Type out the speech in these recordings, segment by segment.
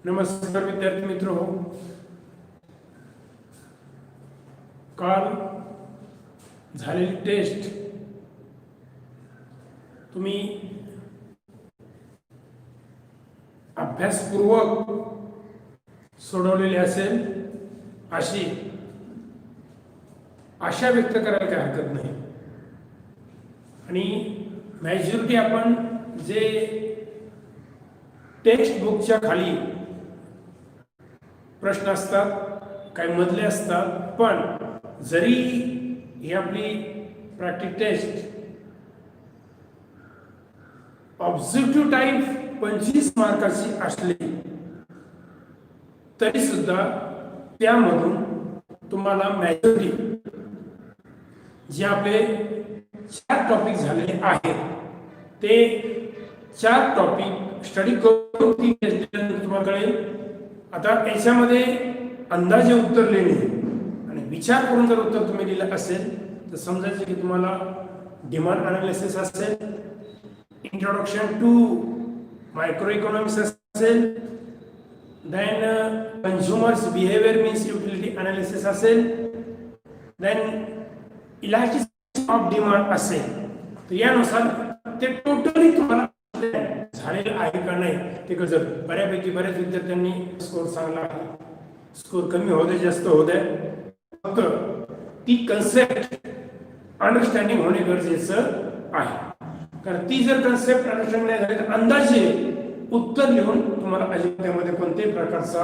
नमस्कार विद्यार्थी मित्रों, काल झालेली टेस्ट तुम्ही अभ्यासपूर्वक सोडवलेली असेल अशी आशा व्यक्त करायला काही हरकत नाही. आणि मॅजॉरिटी आपण जे टेक्स्ट बुकच्या खाली प्रश्न असतात, काही मधले असतात, पण जरी ही आपली प्रॅक्टिस टेस्ट ऑब्जेक्टिव्ह टाइप 25 मार्काची असली तरी सुद्धा त्यामधून तुम्हाला मॅजॉरिटी जे आपले 4 टॉपिक झालेले आहेत ते 4 टॉपिक स्टडी करून तुम्हाला कळेल. आता याच्यामध्ये अंदाजे उत्तर लिहिणे आणि विचार करून जर उत्तर तुम्ही लिहिलं असेल तर समजायचं की तुम्हाला डिमांड अनालिसिस असेल, इंट्रोडक्शन टू मायक्रो इकॉनॉमिक्स असेल, then consumers behaviour means utility analysis असेल, देन इलास्टिसिटी ऑफ डिमांड असेल. तर यानुसार ते टोटली तुम्हाला झालेलं आहे का नाही ते जर बऱ्यापैकी बऱ्याच विद्यार्थ्यांनी स्कोर चांगला आहे, स्कोर कमी होते जास्त होते, फक्त ती कन्सेप्ट अंडरस्टँडिंग होणे गरजेचं आहे. कारण ती जर कन्सेप्ट अंडरस्टँडिंग नाही झाली तर अंदाजे उत्तर लिहून तुम्हाला अजिंक्यमध्ये कोणत्याही प्रकारचा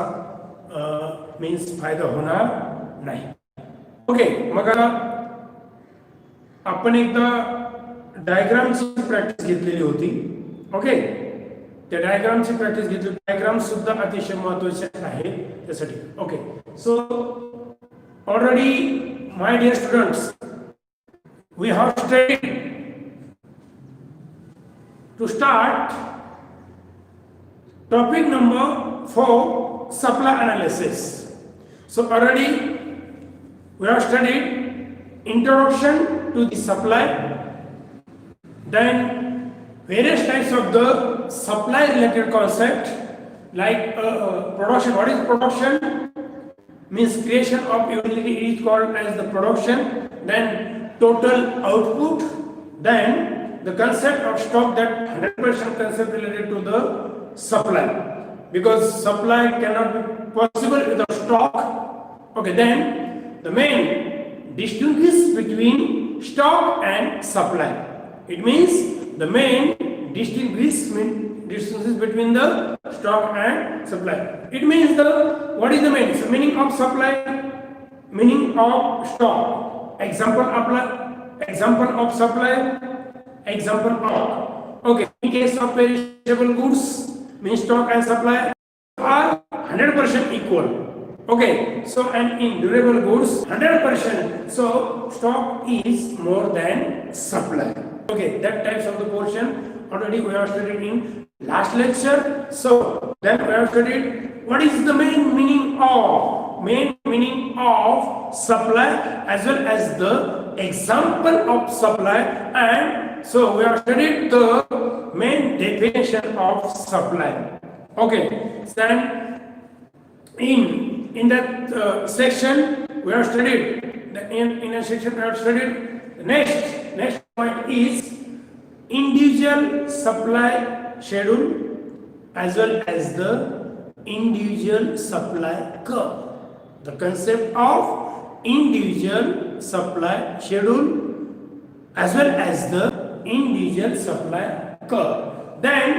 मीन्स फायदा होणार नाही. ओके, मग आपण एकदा डायग्रामची प्रॅक्टिस घेतलेली होती. ओके, त्या डायग्रामची प्रॅक्टिस घेतली. डायग्राम सुद्धा अतिशय महत्त्वाचे आहे त्यासाठी. Okay, so already my dear students, we have studied to start topic number 4 supply analysis. So already we have studied introduction to the supply, then various types of the supply related concept like production. What is production? Means creation of utility is called as the production. Then total output. Then the concept of stock, that 100% concept related to the supply, because supply cannot be possible without stock. Okay, then the main distinguish between stock and supply. It means the main distinguishes between the stock and supply. It means what is the meaning? So meaning of supply, meaning of stock. Example of supply, example of. Okay, in case of perishable goods, means stock and supply are 100% equal. Okay, so and in durable goods 100%, so stock is more than supply. Okay, that types of the portion already we have studied in last lecture. So then we have studied what is the main meaning of supply as well as the example of supply, and so we have studied the main definition of supply. Okay, then in that section we have studied in a section we have studied the next point is individual supply schedule as well as the individual supply curve. The concept of individual supply schedule as well as the individual supply curve. Then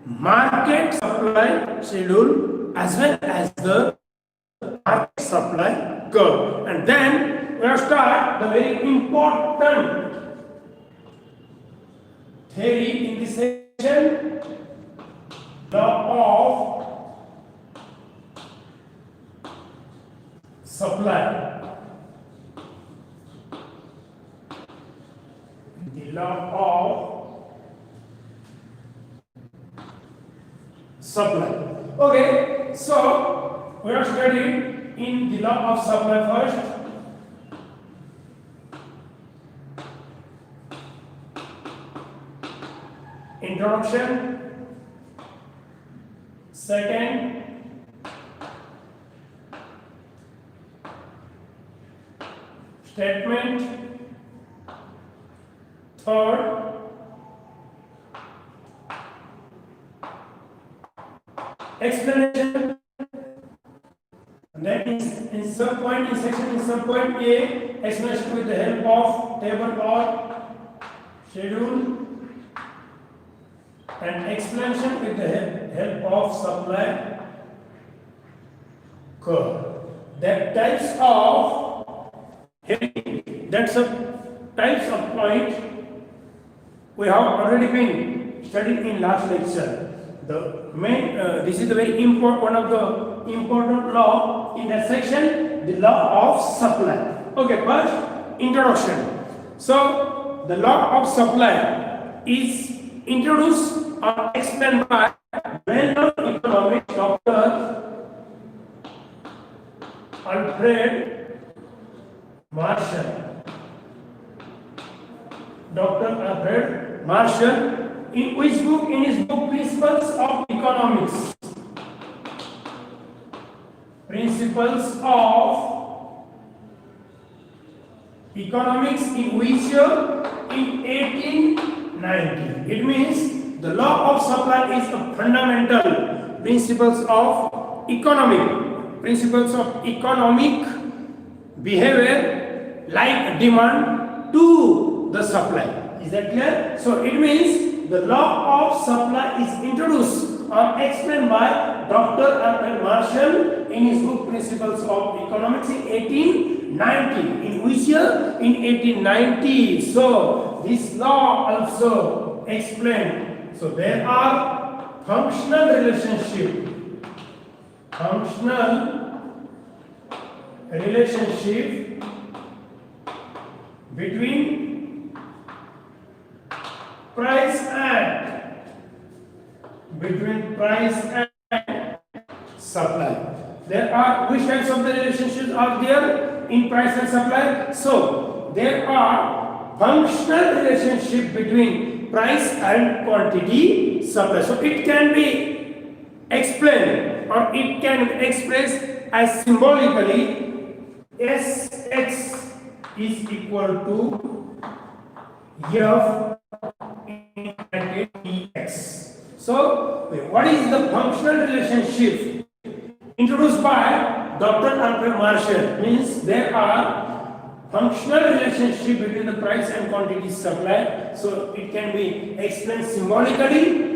market supply schedule as well as the market supply curve. And then we have start the very important theory in this section, law of supply. The law of supply. Okay, so we have studied in the law of supply first. Introduction. Second, statement. Third, explanation. And then in some point in section, in some point A, explanation with the help of table or schedule, and explanation with the help of supply curve. That types of that's a types of point we have already been studying in last lecture. The main this is the very important one of the important law in that section, the law of supply. Okay, first introduction. So the law of supply is introduced or explained by well-known economic Dr. Alfred Marshall. Dr. Alfred Marshall, in which book? In his book Principles of Economics. Principles of Economics, in which year? In 1890. It means the law of supply is the fundamental principles of economic behavior, like demand to the supply. Is that clear? So it means the law of supply is introduced or explained by Dr. Alfred Marshall in his book Principles of Economics in 1890. In which year? In 1890. So this law also explained. So there are functional relationship between price and supply. There are which types of the relationships are there in price and supply? So there are functional relationship between price and quantity supply. So it can be explained or it can be expressed as symbolically Sx is equal to F in bracket Ex. So what is the functional relationship introduced by Dr. Alfred Marshall? Means there are functional relationship between the price and quantity supply. So it can be explained symbolically.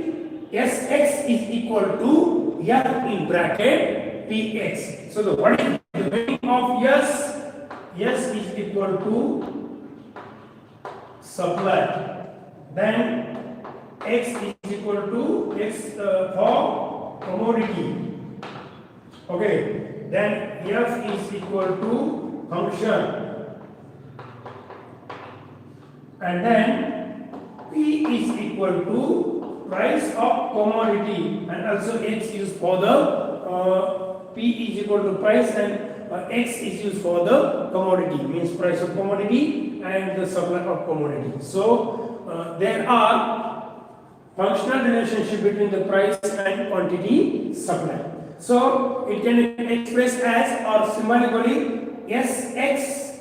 Sx is equal to F in bracket Px. So what is the meaning of S? S is equal to supply. Then X is equal to X for commodity. Okay. Then F is equal to function. And then P is equal to price of commodity, and also X used for the P is equal to price and X is used for the commodity, means price of commodity and the supply of commodity. So there are functional relationship between the price and quantity supply. So it can be expressed as or symbolically Sx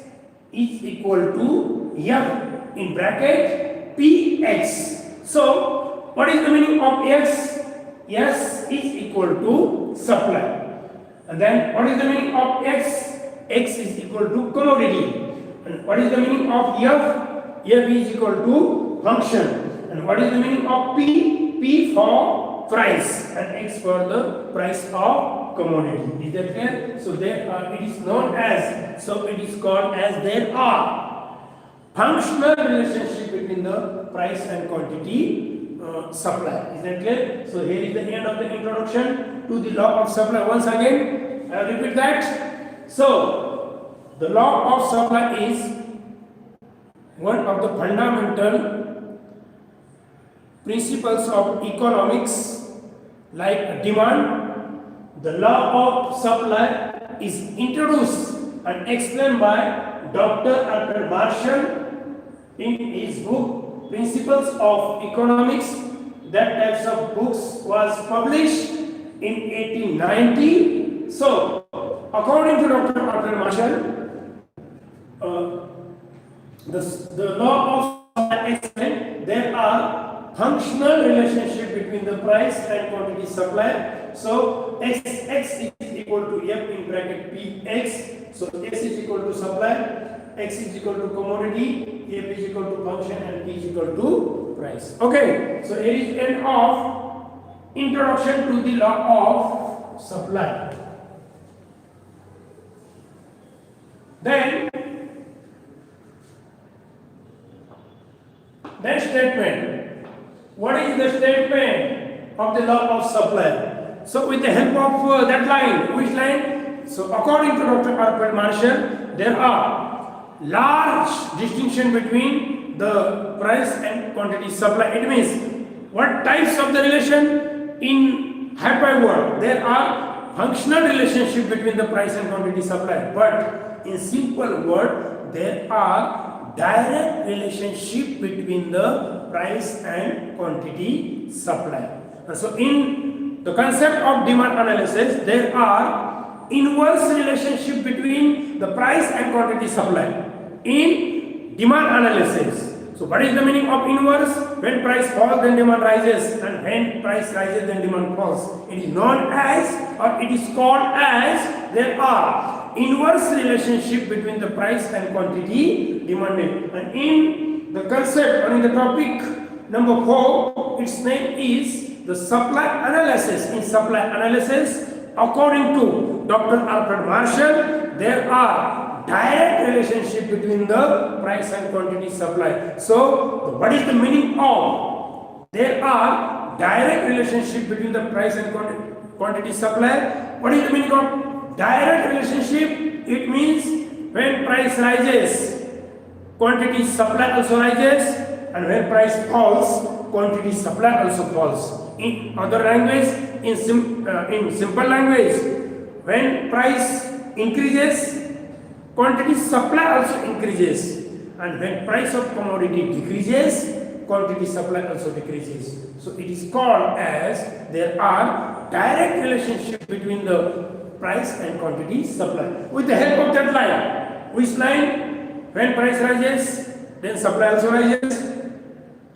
is equal to F in bracket Px. So what is the meaning of X? S is equal to supply. And then what is the meaning of X? X is equal to commodity. And what is the meaning of F? F is equal to function. And what is the meaning of P? P for price and X for the price of commodity. Is that clear? So there are, it is known as, so it is called as there are functional relationship between the price and quantity supply. Is that clear? So here is the end of the introduction to the law of supply. Once again, I will repeat that. So the law of supply is one of the fundamental principles of economics, like demand. The law of supply is introduced and explained by Dr. Alfred Marshall in his book Principles of Economics. That types of books was published in 1890. So according to Dr. Alfred Marshall, the law of supply explained there are functional relationship between the price and quantity supply. So x is equal to f in bracket px. So x is equal to supply, x is equal to commodity, f is equal to function, and p is equal to price. Okay, so here is end of introduction to the law of supply. Then next statement. What is the statement of the law of supply? So with the help of that line, which line? So according to Dr. Alfred Marshall, there are large distinction between the price and quantity supply. It means what types of the relation in hyper world? There are functional relationship between the price and quantity supply, but in simple word there are direct relationship between the price and quantity supply. And so in the concept of demand analysis, there are inverse relationship between the price and quantity supply in demand analysis. So what is the meaning of inverse? When price falls, then demand rises, and when price rises, then demand falls. It is known as, or it is called as, there are inverse relationship between the price and quantity demanded. And in the concept, or in the topic number 4, its name is the supply analysis. In supply analysis, according to Dr. Alfred Marshall, there are direct relationship between the price and quantity supply. So what is the meaning of there are direct relationship between the price and quantity supply? What is the meaning of direct relationship? It means when price rises, quantity supply also rises, and when price falls, quantity supply also falls. In other language, in simple language, when price increases, quantity supply also increases, and when price of commodity decreases, quantity supply also decreases. So it is called as there are direct relationship between the price and quantity supply. With the help of that line, which line? When price rises, then supply also rises.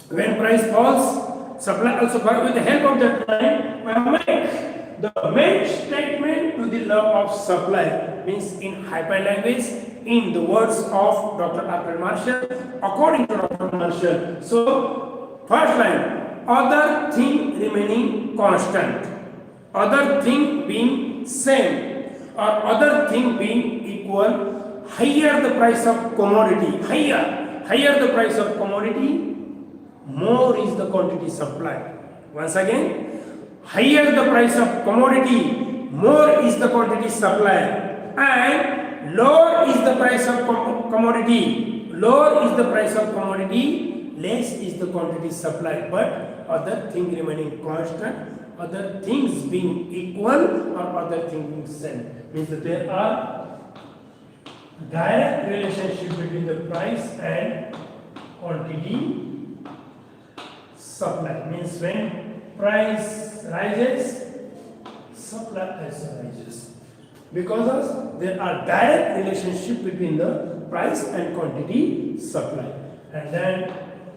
When price falls, supply also falls. With the help of that line, we make the main statement to the law of supply, means in hyper language, in the words of Dr. Alfred Marshall, according to Dr. Marshall. So, first line, other thing remaining constant, other thing being same, or other thing being equal, higher the price of commodity, higher the price of commodity, more is the quantity supply. Once again, higher the price of commodity, more is the quantity supply, and lower is the price of commodity, less is the quantity supply. But other thing remaining constant, other things being equal, or other things being same, means that there are direct relationship between the price and quantity supply. Means when price rises, supply also rises, because there are direct relationship between the price and quantity supply. And then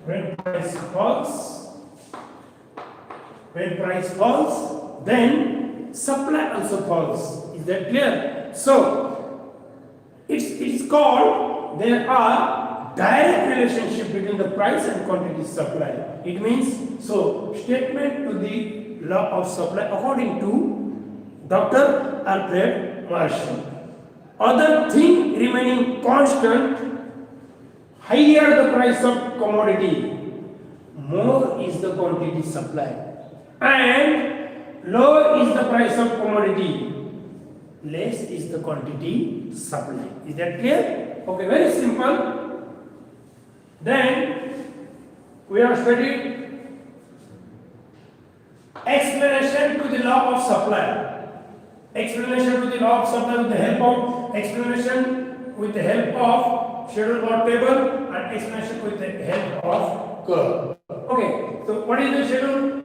when price falls, then supply also falls. Is that clear? So it's called there are direct relationship between the price and quantity supply. It means, so statement to the law of supply according to Dr. Alfred Marshall. Other thing remaining constant, higher the price of commodity, more is the quantity supply, and lower is the price of commodity, less is the quantity supply. Is that clear? Okay, very simple. Then we have studied explanation to the law of supply. Explanation to the law of supply with the help of explanation with the help of schedule or table, and explanation with the help of curve. Okay, so what is the schedule?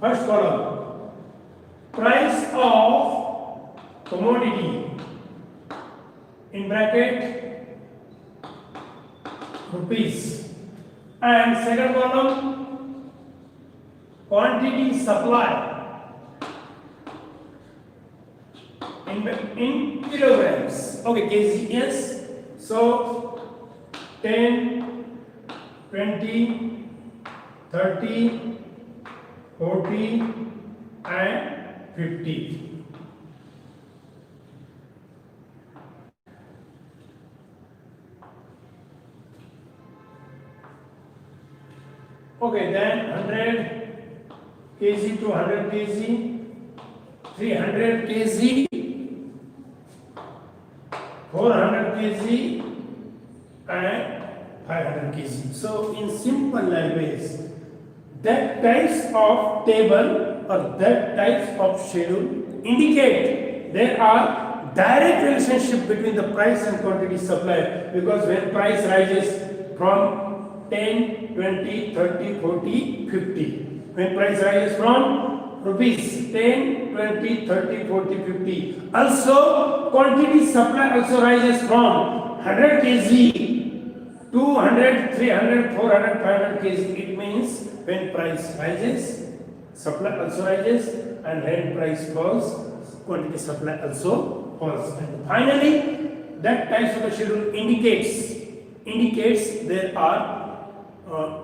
First column, price of commodity in bracket rupees, and second column, quantity supply in kilograms. Okay, kg, yes. So 10, 20, 30, 40 and 50. Okay, then 100 kg to 100 kg, 300 kg, 400 kg and 500 kg. So in simple language, that types of table or that types of schedule indicate there are direct relationship between the price and quantity supply, because when price rises from 10, 20, 30, 40, 50, when price rises from rupees 10, 20, 30, 40, 50, also quantity supply also rises from 100 kg, 200, 300, 400, 500 kg. It means when price rises, supply also rises, and when price falls, quantity supply also falls. And finally, that types of the schedule indicates there are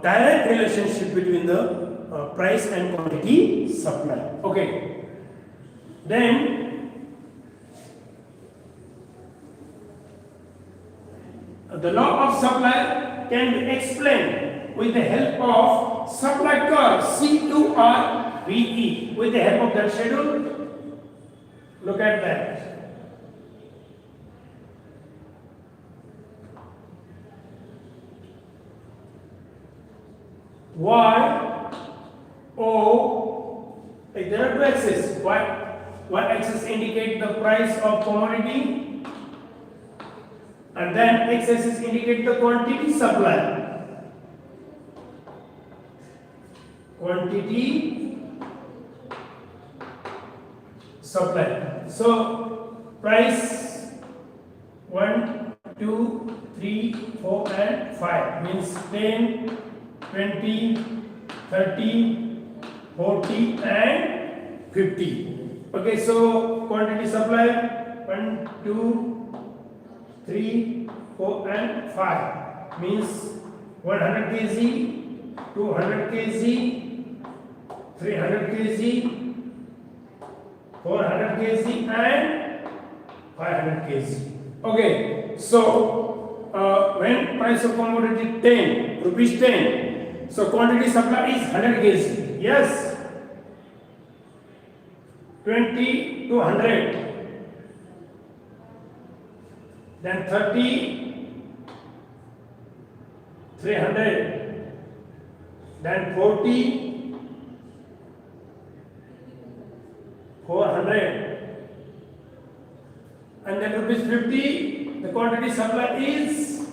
direct relationship between the price and quantity supply. Okay. Then the law of supply can be explained with the help of supply curve CURVE. With the help of that schedule, look at that. Y, O, there are two axes. Y axis indicate the price of commodity, and then X axis indicate the quantity supply. Quantity supply. So price 1, 2, 3, 4 and 5 means 10, 20, 30, 40 and 50. Okay, so quantity supply 1, 2, 3, 4 and 5 means 100 kg, 200 kg, 300 kg, 400 kg and 500 kg. Okay, so when price of commodity 10 rupees 10, so quantity supply is 100 kg. Yes. 20 to 100, then 30, 300, then 40, 400, and then rupees 50. The quantity supply is,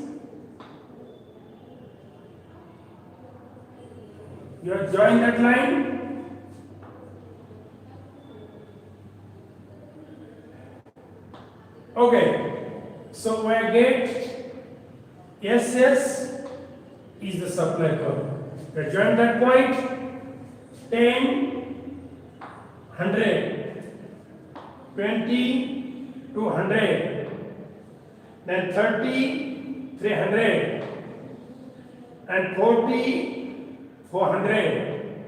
you are drawing that line. Okay, so I get SS is the supply curve. You join that point. 10, 100, 20, 200, then 30, 300, and 40, 400,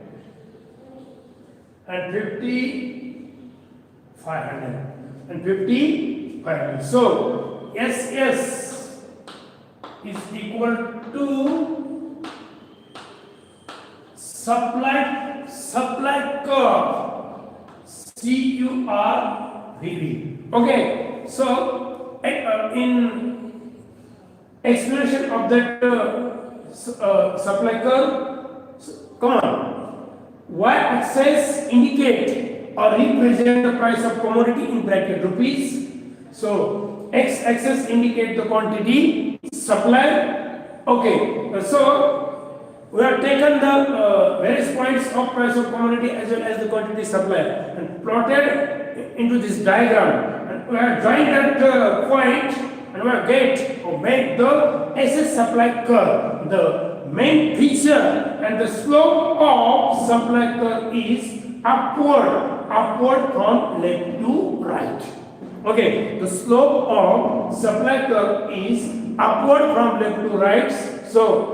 and 50, 500, and 50, 500. So SS is equal to supply curve CURVE. Okay, so in explanation of that supply curve, come on, y-axis indicate or represent the price of commodity in bracket rupees. So x-axis indicate the quantity supply. Okay, so We have taken the various points of price of commodity as well as the quantity supply and plotted into this diagram, and we have joined that point, and we have get or make the SS supply curve. The main feature and the slope of supply curve is upward from left to right. Okay, the slope of supply curve is upward from left to right. So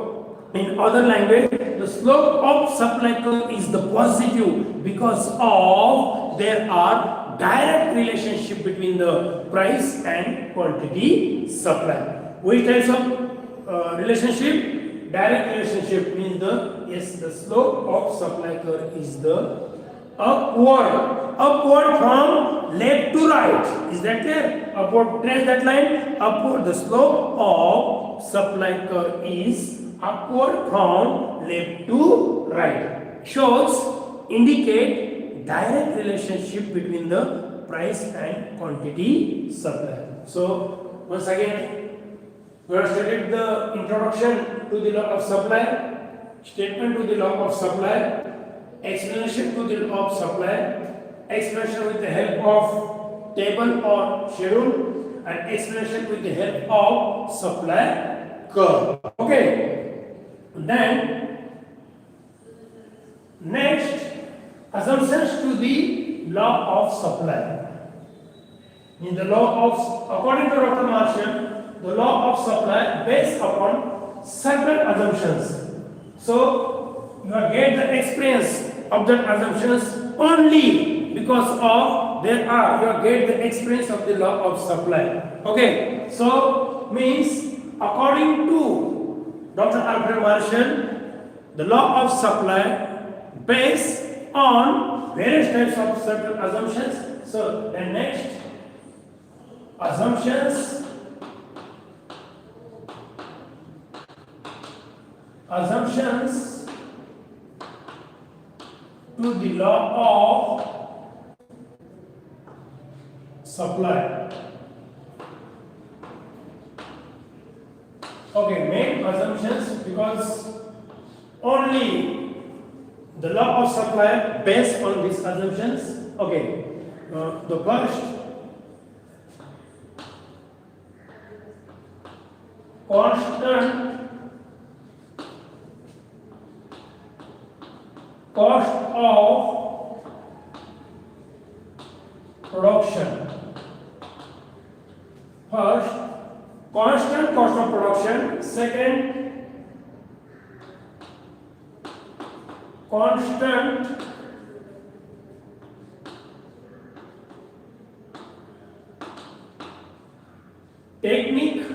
in other language, the slope of supply curve is the positive because of there are direct relationship between the price and quantity supply. Which types of relationship? Direct relationship means the slope of supply curve is the upward from left to right. Is that clear? Upward, trace that line. Upward, the slope of supply curve is upward from left to right. Shows, indicate direct relationship between the price and quantity supply. So once again, we have studied the introduction to the law of supply, statement to the law of supply, explanation to the law of supply, explanation with the help of table or schedule, and explanation with the help of supply curve. Okay. Then next, assumptions to the law of supply. In the law of, according to Dr. Marshall, the law of supply based upon certain assumptions. So you get the experience of that assumptions only because of there are you get the experience of the law of supply. Okay, so means according to Dr. Alfred Marshall, the law of supply based on various types of certain assumptions. So the next assumptions to the law of supply. Okay, make assumptions because only the law of supply based on these assumptions. Okay, the first, constant cost of production. First, constant cost of production. Second, constant technique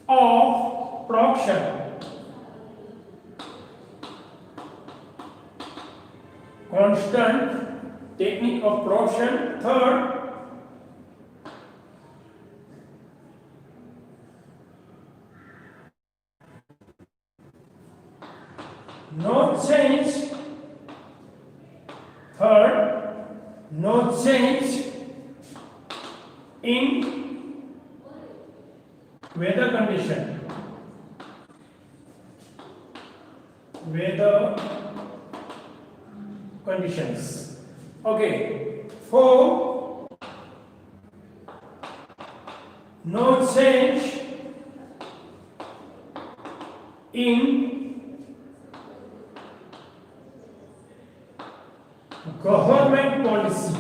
of production. Constant technique of production. Third, no change. Third, no change in weather condition. Weather conditions. Okay. Four, no change in government policy.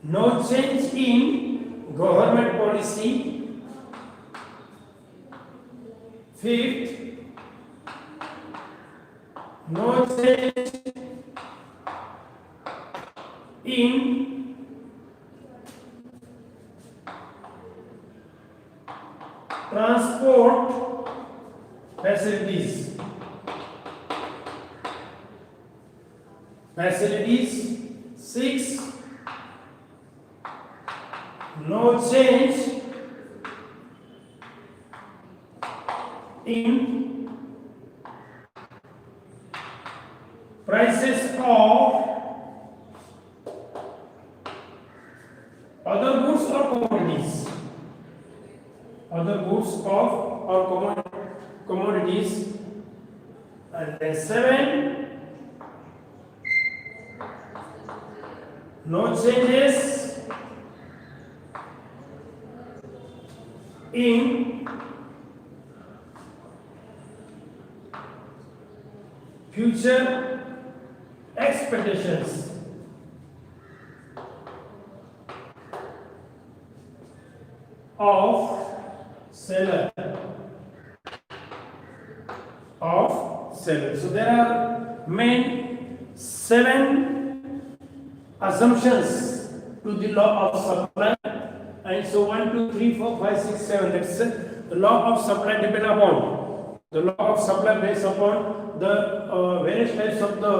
No change in government policy. Fifth, no change in transport facilities. Six, no change in prices of other goods or commodities. commodities. And then 7, no changes in future expectations of seller. So there are main 7 assumptions to the law of supply, and so 1, 2, 3, 4, 5, 6, 7. That's the law of supply depend upon the law of supply based upon the various types of the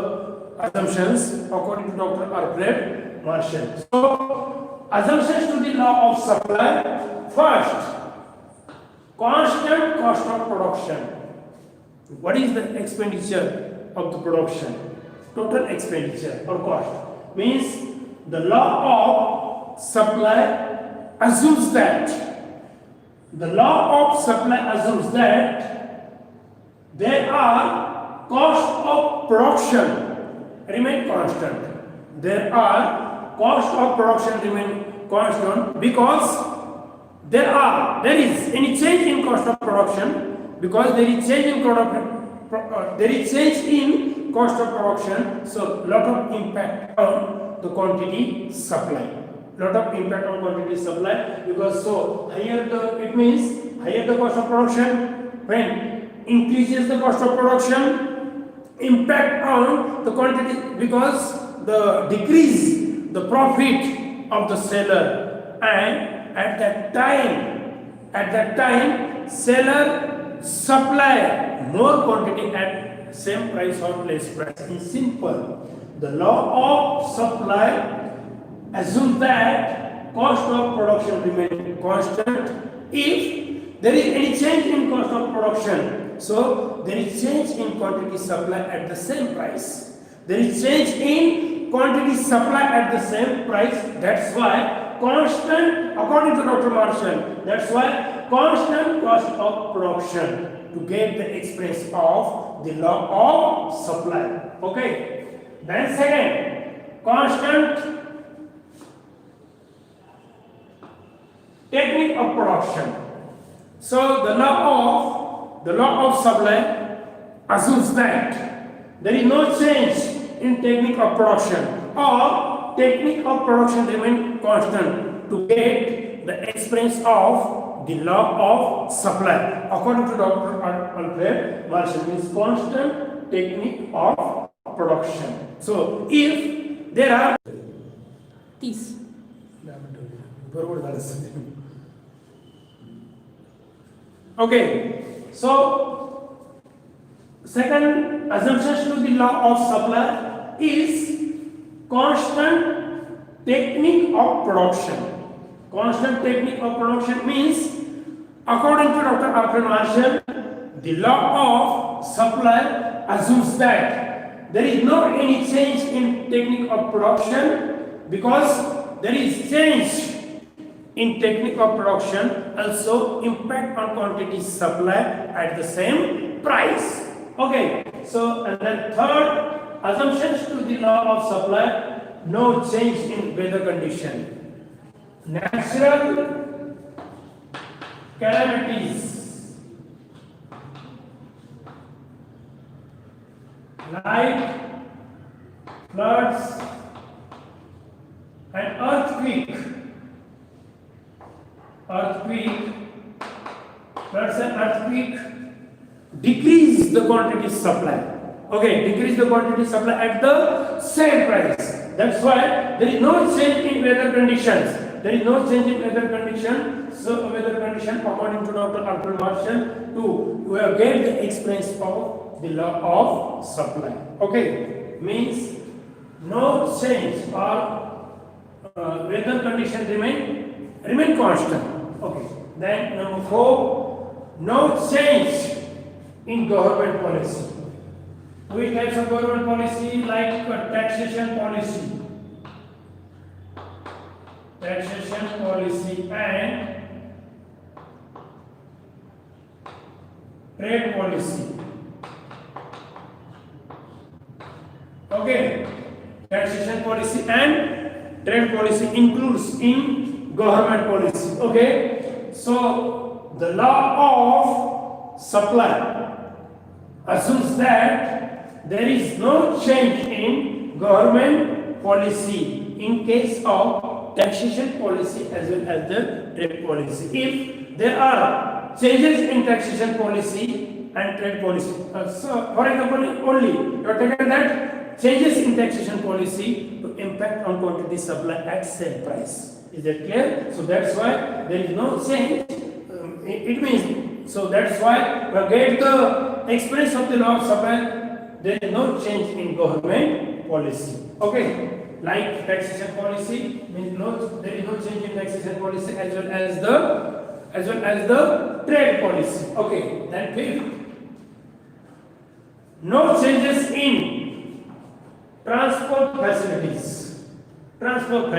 assumptions according to Dr. Alfred Marshall. So assumptions to the law of supply. First, constant cost of production. What is the expenditure of the production? Total expenditure or cost. Means the law of supply assumes that there are cost of production remain constant. There are cost of production remain constant because there is any change in cost of production, because there is change in cost of production, so lot of impact on the quantity supply. Because so higher the cost of production, when increases the cost of production, impact on the quantity, because the decrease the profit of the seller, and at that time seller supply more quantity at same price or less price. In simple, the law of supply assumes that cost of production remains constant. If there is any change in cost of production, so there is change in quantity supply at the same price. There is change in quantity supply at the same price. That's why constant, according to Dr. Marshall, that's why constant cost of production to get the express of the law of supply. Okay. Then second, constant technique of production. So the law of supply assumes that there is no change in technique of production, or technique of production remain constant to get the express of the law of supply. According to Dr. Alfred Marshall, means constant technique of production. So if there are these, okay, so second assumption to the law of supply is constant technique of production. Constant technique of production means, according to Dr. Alfred Marshall, the law of supply assumes that there is no any change in technique of production, because there is change in technique of production also impact on quantity supply at the same price. Okay, so and then third assumptions to the law of supply: no change in weather condition. Natural calamities like floods and earthquake decrease the quantity supply. Okay, decrease the quantity supply at the same price. That's why there is no change in weather conditions. So weather condition, according to Dr. Alfred Marshall, we have get the experience of the law of supply. Okay, means no change or weather condition remain constant. Okay. Then number 4, no change in government policy. Which types of government policy? Like taxation policy and trade policy. Okay, taxation policy and trade policy includes in government policy. Okay, so the law of supply assumes that there is no change in government policy in case of taxation policy as well as the trade policy. If there are changes in taxation policy and trade policy, so for example, only you are taken that changes in taxation policy to impact on quantity supply at same price. Is that clear? So that's why there is no change. It means, so that's why we get the express of the law of supply. There is no change in government policy. Okay, like taxation policy means no, there is no change in taxation policy as well as the trade policy. Okay, then fifth, no changes in transport facilities. Transport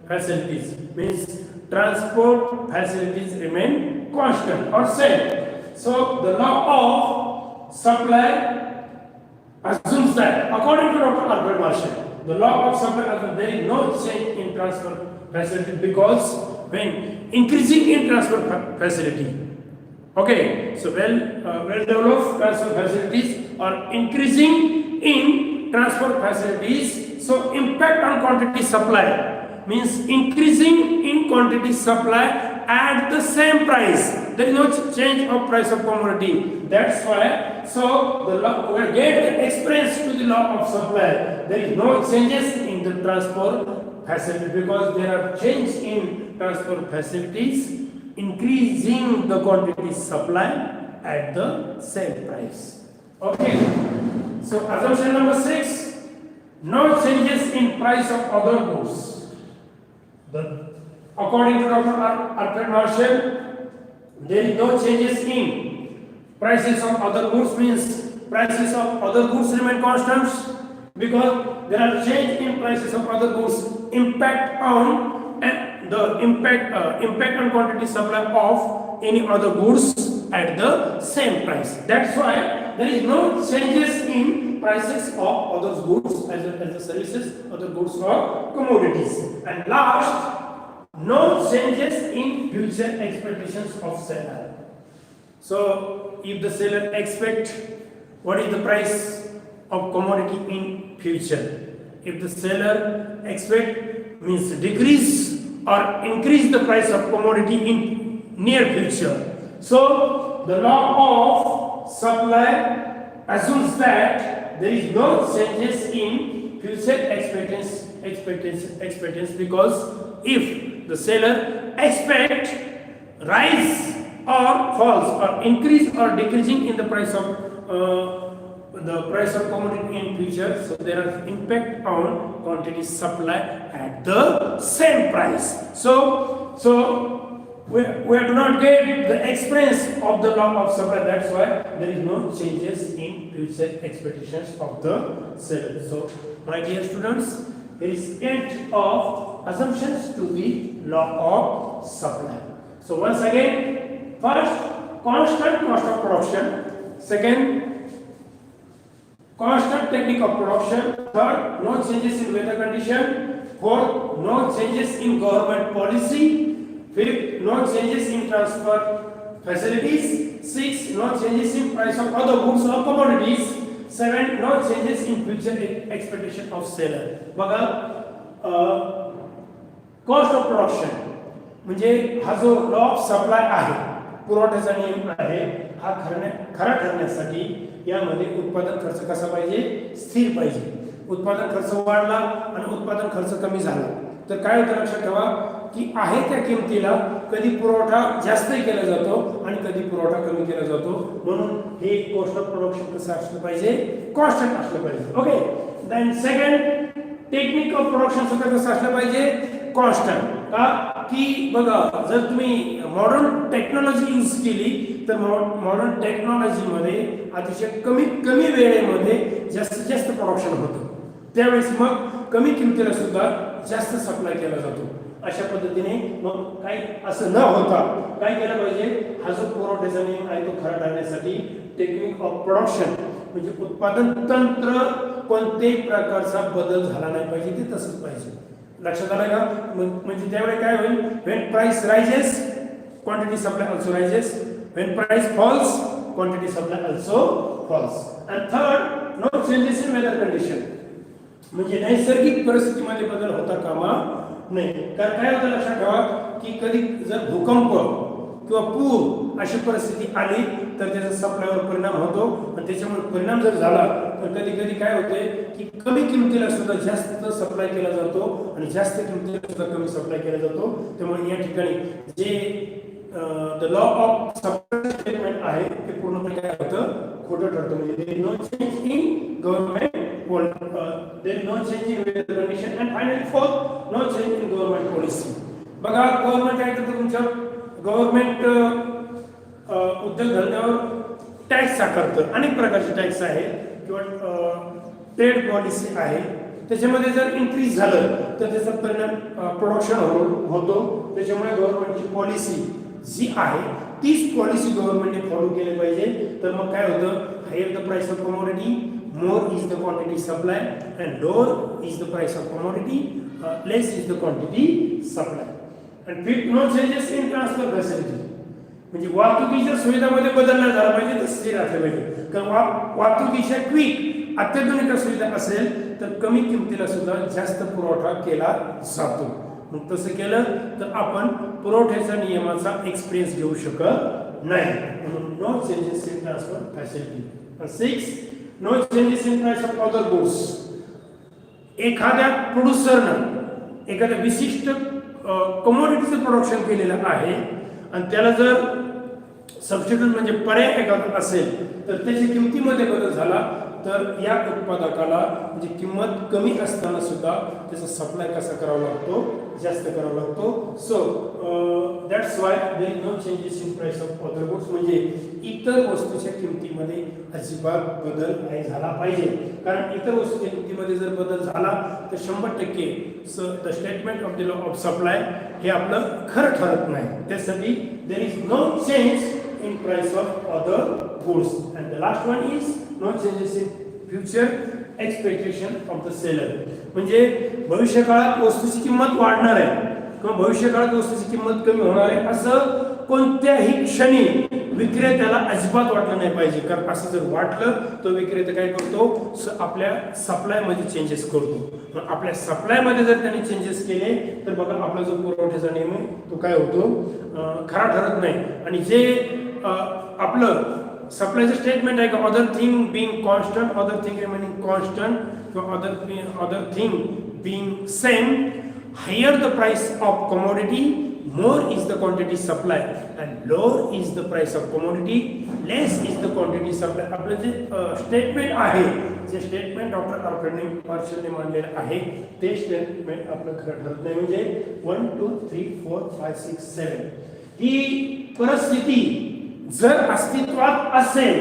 facilities means transport facilities remain constant or same. So the law of supply assumes that, according to Dr. Albert Marshall, the law of supply assumes there is no change in transport facility because when increasing in transport facility, okay, so well developed transport facilities are increasing in transport facilities, so impact on quantity supply means increasing in quantity supply at the same price. There is no change of price of commodity. That's why, so the law, we get experience to the law of supply. There is no changes in the transport facility because there are change in transport facilities, increasing the quantity supply at the same price. Okay. So assumption number 6, no changes in price of other goods. According to Dr. Alfred Marshall, there is no changes in prices of other goods, means prices of other goods remain constant because there are change in prices of other goods impact on impact on quantity supply of any other goods at the same price. That's why there is no changes in prices of other goods as well as the services, other goods or commodities. And last, no changes in future expectations of seller. So if the seller expect what is the price of commodity in future, if the seller expect means decrease or increase the price of commodity in near future, so the law of supply assumes that there is no changes in future expectations because if the seller expect rise or falls or increase or decreasing in the price of commodity in future, so there is impact on quantity supply at the same price. So we do not get the experience of the law of supply. That's why there is no changes in future expectations of the seller. So my dear students, there is end of assumptions to the law of supply. So once again, first, constant cost of production. Second, constant technique of production. Third, no changes in weather condition. Fourth, no changes in government policy. Fifth, no changes in transfer facilities. Sixth, no changes in price of other goods or commodities. 7, no changes in future expectation of seller. बघा, cost of production म्हणजे हा जो law of supply आहे, पुरवठ्याचा नियम आहे, हा खरा ठरण्यासाठी यामध्ये उत्पादन खर्च कसा पाहिजे, स्थिर पाहिजे. उत्पादन खर्च वाढला आणि उत्पादन खर्च कमी झाला तर काय होतं लक्षात ठेवा की आहे त्या किमतीला कधी पुरवठा जास्तही केला जातो आणि कधी पुरवठा कमी केला जातो. म्हणून हे कॉस्ट ऑफ प्रोडक्शन कसं असलं पाहिजे, कॉन्स्टंट असलं पाहिजे. Okay. Then second, technique of production सुद्धा कसं असलं पाहिजे, कॉन्स्टंट. का की बघा, जर तुम्ही मॉडर्न टेक्नॉलॉजी यूज केली तर मॉडर्न टेक्नॉलॉजीमध्ये अतिशय कमी वेळेमध्ये जास्तीत जास्त प्रोडक्शन होतं. त्यावेळेस मग कमी किमतीला सुद्धा जास्त सप्लाय केला जातो. अशा पद्धतीने मग काही असं न होता काय केलं पाहिजे, हा जो पुरवठ्याचा नियम आहे तो खरा ठरण्यासाठी टेक्निक ऑफ प्रोडक्शन म्हणजे उत्पादन तंत्र कोणत्याही प्रकारचा बदल झाला नाही पाहिजे, ते तसंच पाहिजे. लक्षात आलं का? म्हणजे त्यावेळी काय होईल, when price rises quantity supply also rises, when price falls quantity supply also falls. And third, no changes in weather condition म्हणजे नैसर्गिक परिस्थितीमध्ये बदल होता कामा नाही. कारण काय होतं लक्षात ठेवा की कधी जर भूकंप किंवा पूर अशी परिस्थिती आली तर त्याचा सप्लायवर परिणाम होतो आणि त्याच्यामुळे परिणाम जर झाला तर कधी कधी काय होते की कमी किमतीला सुद्धा जास्त सप्लाय केला जातो आणि जास्त किमतीला सुद्धा कमी सप्लाय केला जातो. त्यामुळे या ठिकाणी जे the law of supply statement आहे ते पूर्णपणे काय होतं, खोटं ठरतं. म्हणजे there is no change in government there is no change in weather condition and finally fourth, no change in government policy. बघा गव्हर्नमेंट काय करतं, तुमच्या गव्हर्नमेंट उद्योगधंद्यावर टॅक्स आकारतं. अनेक प्रकारचे टॅक्स आहे किंवा ट्रेड पॉलिसी आहे. त्याच्यामध्ये जर इन्क्रीज झालं तर त्याचा परिणाम प्रोडक्शन होतो. त्याच्यामुळे गव्हर्नमेंटची पॉलिसी जी आहे तीच पॉलिसी गव्हर्नमेंटने फॉलो केली पाहिजे. तर मग काय होतं, higher the price of commodity more is the quantity supply and lower is the price of commodity less is the quantity supply. And fifth, no changes in transfer facility म्हणजे वाहतुकीच्या सुविधामध्ये बदल नाही झाला पाहिजे, तसंच राहलं पाहिजे. कारण वाहतुकीच्या क्विक अत्याधुनिक सुविधा असेल तर कमी किमतीला सुद्धा जास्त पुरवठा केला जातो. मग तसं केलं तर आपण पुरवठ्याच्या नियमाचा एक्सपिरियन्स घेऊ शकत नाही. म्हणून no changes in transfer facility. 6, no changes in price of other goods. एखाद्या प्रोड्युसरनं एखाद्या विशिष्ट कमोडिटीचं प्रोडक्शन केलेलं आहे आणि त्याला जर सबस्टिट्यूट म्हणजे पर्याय एखादा असेल तर त्याच्या किमतीमध्ये बदल झाला तर या उत्पादकाला म्हणजे किंमत कमी असताना सुद्धा त्याचा सप्लाय कसा करावा लागतो, जास्त करावा लागतो. So that's why there is no changes in price of other goods म्हणजे इतर वस्तूच्या किमतीमध्ये अजिबात बदल नाही झाला पाहिजे. कारण इतर वस्तूच्या किमतीमध्ये जर बदल झाला तर 100% the statement of the law of supply हे आपलं खरं ठरत नाही. त्यासाठी there is no change in price of other goods. And the last one is no changes in future expectation of the seller. म्हणजे भविष्य काळात वस्तूची किंमत वाढणार आहे किंवा भविष्य काळात वस्तूची किंमत कमी होणार आहे असं कोणत्याही क्षणी विक्रेत्याला अजिबात वाटलं नाही पाहिजे. कारण असं जर वाटलं तर विक्रेता काय करतो, आपल्या सप्लायमध्ये चेंजेस करतो. आपल्या सप्लायमध्ये जर त्यांनी चेंजेस केले तर बघा आपला जो पुरवठ्याचा नियम आहे तो काय होतो, खरा ठरत नाही. आणि जे आपलं सप्लायचं स्टेटमेंट आहे का other thing being constant, other thing remaining constant किंवा other thing being same, higher the price of commodity more is the quantity supply and lower is the price of commodity, less is the quantity supply. आपलं जे statement आहे, जे statement doctor मार्शलने मांडलेलं आहे ते statement आपलं खरं ठरत नाही. म्हणजे 1 2 3 4 5 6 7 ही परिस्थिती जर अस्तित्वात असेल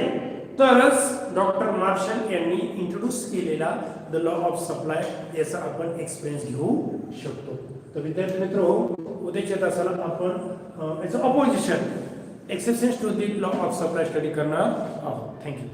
तरच डॉक्टर मार्शल यांनी इंट्रोड्यूस केलेला द लॉ ऑफ सप्लाय याचा आपण एक्सपिरियन्स घेऊ शकतो. तर विद्यार्थी मित्र उद्याच्या तासाला आपण याचं opposition exceptions to the law of supply study करणार आहोत. थँक्यू.